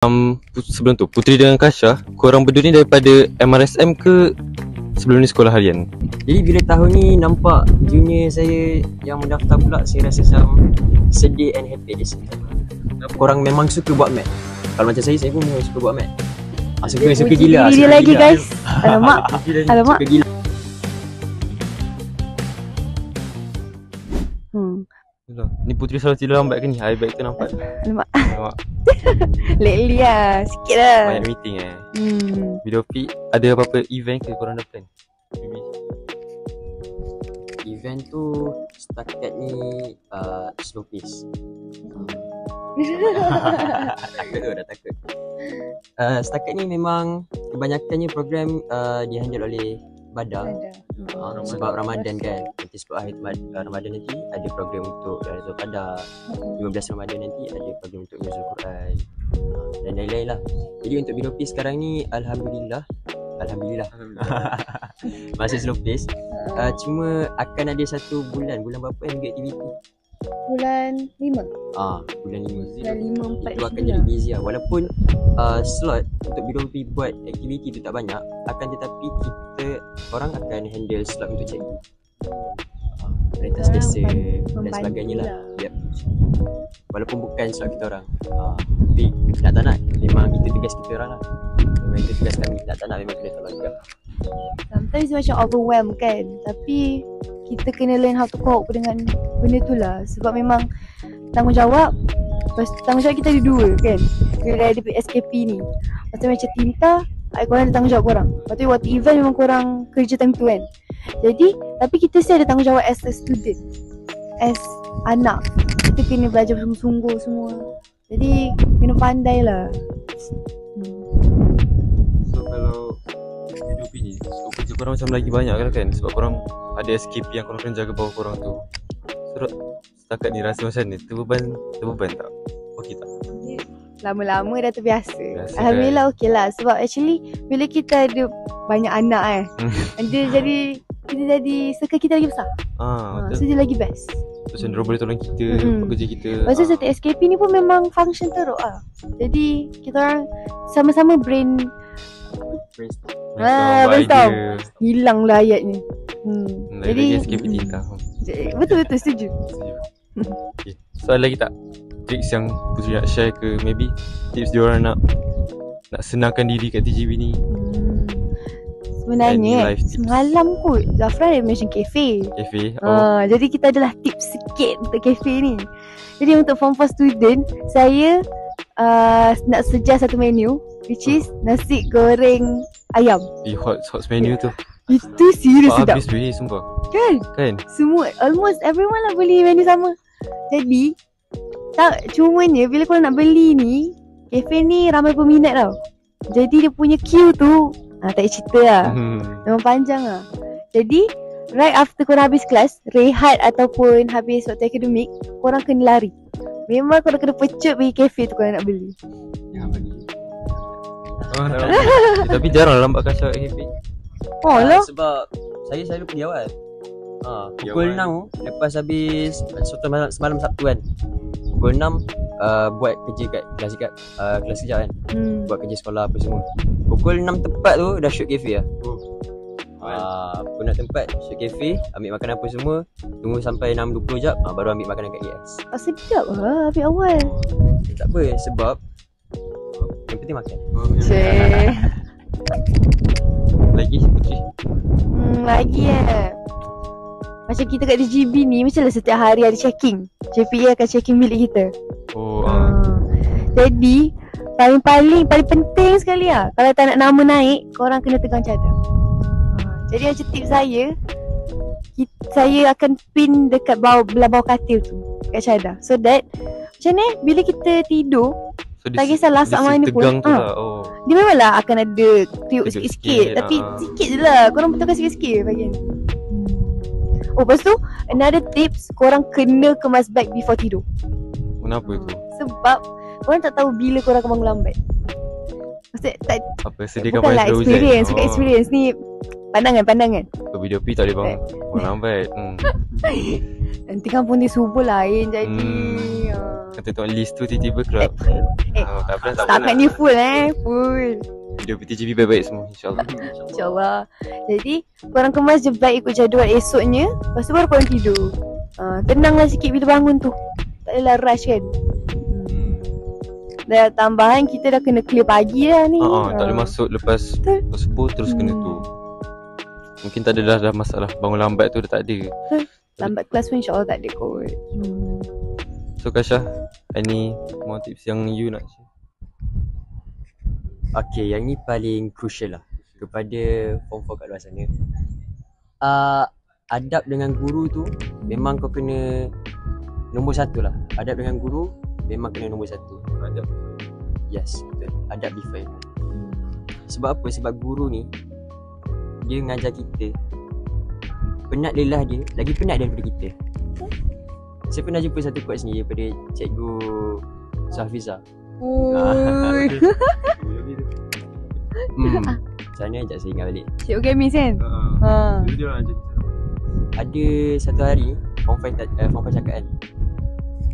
Sebelum tu, Putri dengan Kasha, korang berdua ni daripada MRSM ke sebelum ni sekolah harian? Jadi bila tahun ni nampak junior saya yang mendaftar pula, saya rasa macam sedih and happy at the same time. Korang memang suka buat mat. Kalau macam saya pun memang suka buat mat. Suka gila. Dia lagi gila. Guys. Alamak. Suka gila. Ni Putri selalu tidur lambat ke ni? Hari baik tu nampak. Alamak. Alamak. Lately lah, sikit lah. Banyak meeting Video P, ada apa-apa event ke korang dah plan? Maybe event tu setakat ni slow pace. Dah takut. Setakat ni memang kebanyakannya program dihandle oleh Badar. Sebab Ramadan kan, nanti 10 akhir Ramadan nanti ada program untuk Razul Qadar, 15 Ramadan nanti ada program untuk Nuzul Quran dan lain-lain lah. Jadi untuk Bidopi sekarang ni Alhamdulillah masih slow pace. Cuma akan ada satu bulan berapa yang minggu aktiviti? Bulan 5. Bulan 5. Bulan 5, 4 itu akan jadi busy lah. Walaupun slot untuk Bidopi buat aktiviti tu tak banyak, akan tetapi kita orang akan handle slot untuk check rentas desa dan sebagainya lah. Yep. Walaupun bukan slot kita orang, tapi nak tak nak memang itu tugas kita orang lah. Memang itu tugas kami, nak tak nak memang kena tolong juga. Sometimes macam overwhelmed kan, tapi kita kena learn how to cope dengan benda tu lah. Sebab memang tanggungjawab kita ada dua kan. Bila ada SKP ni, macam Tinta, korang ada tanggungjawab korang. Lepas tu waktu event memang korang kerja time tu kan. Jadi, tapi kita still ada tanggungjawab as a student, as anak. Kita kena belajar sungguh-sungguh semua. Jadi, kena pandai lah. So kalau hidup ni, skop kerja korang macam lagi banyak kan? Sebab korang ada SKP yang korang kena jaga bawah korang tu. So setakat ni rasa macam ni, terbeban tak? Okey tak? Lama-lama dah terbiasa. kan? Alhamdulillah okey lah. Sebab actually bila kita ada banyak anak kita jadi circle kita lagi besar. So dia lagi best. Macam dia boleh tolong kita buat kerja kita. Lepas tu setiap SKP ni pun memang function teruk lah. Jadi kita orang sama-sama brainstorm. Hilang lah ayatnya. Jadi SKP Tinta. Betul-betul setuju. Okay. Soalan lagi tak? Tips yang Putri nak share ke, maybe tips diorang nak senangkan diri kat TGV ni? Sebenarnya semalam kot Zafran ada mention cafe. Jadi kita adalah tips sikit untuk cafe ni. Jadi untuk form 4 student, saya nak suggest satu menu, which is nasi goreng ayam. Hot menu tu. Itu serius sedap. Habis duit sumpah. Kan? Semua, almost everyone lah beli menu sama. Jadi cumanya bila korang nak beli ni, kafe ni ramai peminat tau. Jadi dia punya queue tu tak payah cerita lah. Memang panjang lah. Jadi right after korang habis kelas, rehat ataupun habis waktu akademik, korang kena lari. Memang korang kena pecut pergi kafe tu korang nak beli. Tapi jarang lambat Kasha kafe. Lah. Sebab saya selalu pergi awal. Pukul 6 lepas habis semalam Sabtu kan. Pukul 6 buat kerja kat kelas kejap kan. Buat kerja sekolah apa semua. Pukul 6 tepat tu dah shoot kafe lah. Pukul 6 tempat shoot kafe, ambil makan apa semua, tunggu sampai 6.20 jap baru ambil makanan kat GS. Sedap lah ambil awal. Tak apa, sebab yang penting makan. Lagi Putri? Lagi macam kita kat DGB ni, macamlah setiap hari ada checking. JPA akan checking bilik kita. Jadi paling penting sekali lah, kalau tak nak nama naik, korang kena tegang cadar. Jadi macam tips saya akan pin dekat belah bawah katil tu, kat cadar. So that macam ni bila kita tidur, tak kisah lasak mana pun dia memanglah akan ada kriuk sikit-sikit. Tapi sikit je lah, korang betulkan sikit-sikit bagian. Lepas tu another tips, korang kena kemas bag before tidur. Kenapa tu? Sebab korang tak tahu bila korang akan bangun lambat. Maksud tak apa, sediakan bukanlah experience, bukan experience ni, pandangan. Video P tak boleh bangun lambat. Nanti kan pun dia subuh lain jadi. Kata tengok list tu tiba-tiba keluar. Tak apa, tak Setakat apa. ni full full. Video PTGB baik-baik semua, insyaAllah. InsyaAllah. Jadi korang kemas je baik ikut jadual esoknya. Lepas tu baru korang tidur. Tenanglah sikit bila bangun tu. Tak adalah rush kan. Dan tambahan kita dah kena clear pagi dah ni. Tak boleh masuk lepas subuh terus kena tu. Mungkin tak ada dah masalah. Bangun lambat tu dah tak ada. Lambat kelas pun insyaAllah tak ada kot. So Kasha, any more tips yang you nak share? Okay, yang ni paling crucial lah kepada form 4 kat luar sana. Adab dengan guru tu memang kau kena nombor 1 lah. Adab dengan guru memang kena nombor 1. Adab. Yes, betul. Adab define. Sebab apa? Sebab guru ni dia mengajar kita. Penat lelah dia, lagi penat daripada kita. Saya pernah jumpa satu quote sendiri daripada Cikgu Sahfiza. Sana sekejap saya ingat balik. Cikgu Gamis kan? Dulu dia orang ajar kita. Ada satu hari Form 5 cakap kan,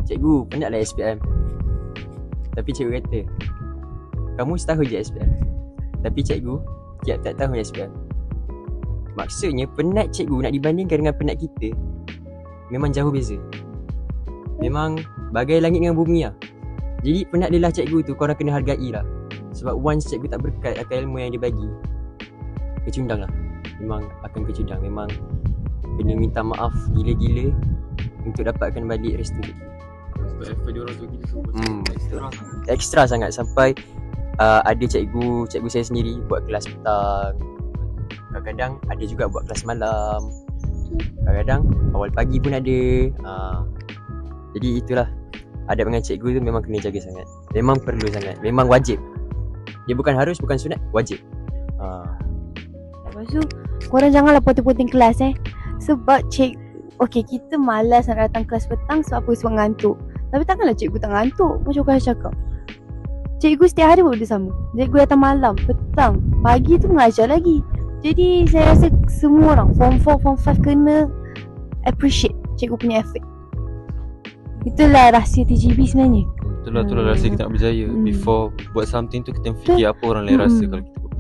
cikgu penatlah SPM. Tapi cikgu kata, kamu setahun je SPM, tapi cikgu tiap-tiap tahun SPM. Maksudnya penat cikgu nak dibandingkan dengan penat kita memang jauh beza. Memang bagai langit dengan bumi lah. Jadi penat lelah cikgu tu korang kena hargai lah. Sebab once cikgu tak berkat akan ilmu yang dia bagi, kecundang lah. Memang akan kecundang. Memang kena minta maaf gila-gila untuk dapatkan balik restu cikgu. Sebab effort dia orang tu gitu. Extra sangat. Sampai ada cikgu saya sendiri buat kelas petang. Kadang-kadang ada juga buat kelas malam. Kadang-kadang awal pagi pun ada. Jadi itulah, adab dengan cikgu tu memang kena jaga sangat. Memang perlu sangat. Memang wajib. Dia bukan harus, bukan sunat, wajib. Lepas tu korang janganlah poting-poting kelas Sebab okay, kita malas nak datang kelas petang. Sebab apa? Sebab ngantuk. Tapi takkanlah cikgu tak ngantuk. Macam korang cakap, cikgu setiap hari buat benda sama. Cikgu datang malam, petang, pagi tu mengajar lagi. Jadi saya rasa semua orang Form 4, Form 5 kena appreciate cikgu punya effort. Itulah rahsia TGB sebenarnya. Itulah rahsia kita nak berjaya. Before buat something tu kita fikir apa orang lain rasa kalau kita buat.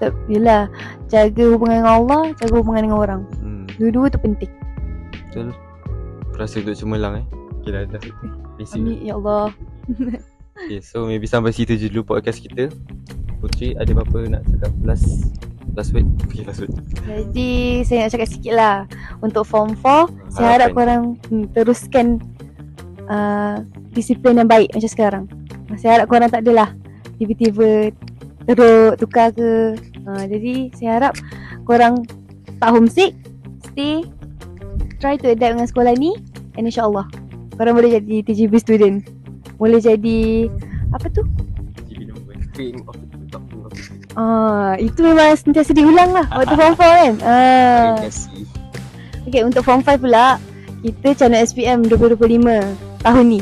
So, yelah, jaga hubungan dengan Allah, jaga hubungan dengan orang. Dua-dua tu penting. Betul. Rasa duduk cemerlang Okay dah Amin ya Allah. Okay, so maybe sampai situ je dulu podcast kita. Putri ada apa-apa nak cakap last word? Okay, last word. Jadi saya nak cakap sikit lah untuk Form 4. Saya harap korang teruskan disiplin yang baik macam sekarang. Saya harap korang tak adalah tiba-tiba teruk, tukar ke. Jadi saya harap korang tak homesick, stay, try to adapt dengan sekolah ni. And insyaAllah korang boleh jadi TGB student. Boleh jadi apa tu? Cream of the top. Itu memang sentiasa diulang lah waktu Form 4 kan. Okay, untuk Form 5 pula, kita calon SPM 2025 tahun ni,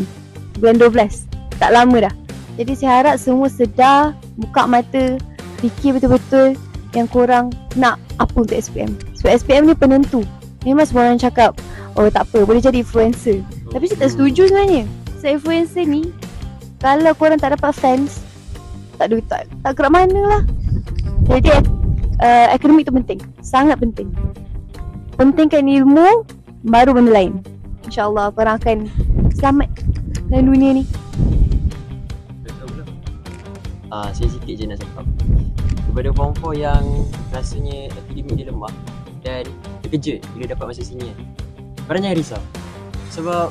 bulan 12. Tak lama dah. Jadi saya harap semua sedar, buka mata, fikir betul-betul yang korang nak apa untuk SPM. Sebab SPM ni penentu. Memang semua orang cakap, oh tak apa, boleh jadi influencer. Tapi saya tak setuju sebenarnya. Sebab influencer ni, kalau korang tak dapat fans, tak gerak mana lah. Jadi akademik tu penting. Sangat penting. Pentingkan ilmu, baru benda lain. InsyaAllah korang akan selamat dalam dunia ni. Saya sikit je nak cakap kepada Form 4 yang rasanya akademik dia lemah dan terkejut bila dapat masa sini kan. Korang jangan risau. Sebab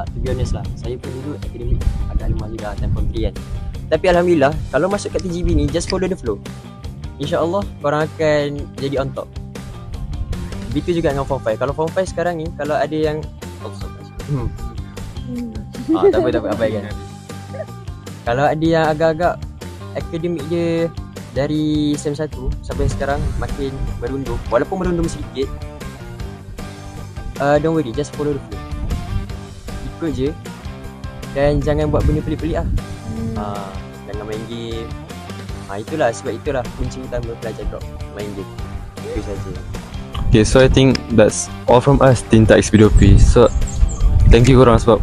to be honest lah, saya pun dulu akademik agak lemah juga time Form 3 kan. Tapi Alhamdulillah, kalau masuk kat TGB ni, just follow the flow. InsyaAllah korang akan jadi on top. Begitu juga dengan Form 5. Kalau Form 5 sekarang ni, kalau ada yang tak apa abaikan. Kalau ada yang agak-agak akademik dia dari SEM 1 sampai sekarang makin merundum, walaupun merundum sedikit, don't worry, just follow the flow. Ikut je. Dan jangan buat benda pelik-pelik lah. Jangan main game. Sebab itulah kunci utama pelajar drop, main game. Itu saja. Okay, so I think that's all from us, Tinta XP20. So thank you korang sebab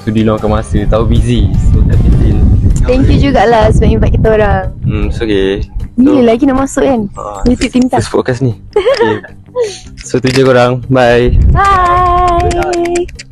sudi luangkan masa. Tahu busy, so tak busy. Thank you jugalah sebab invite kita orang. It's okay. Bila lagi nak masuk kan YouTube Tinta. First podcast ni. Okay. So tu je korang. Bye. Bye.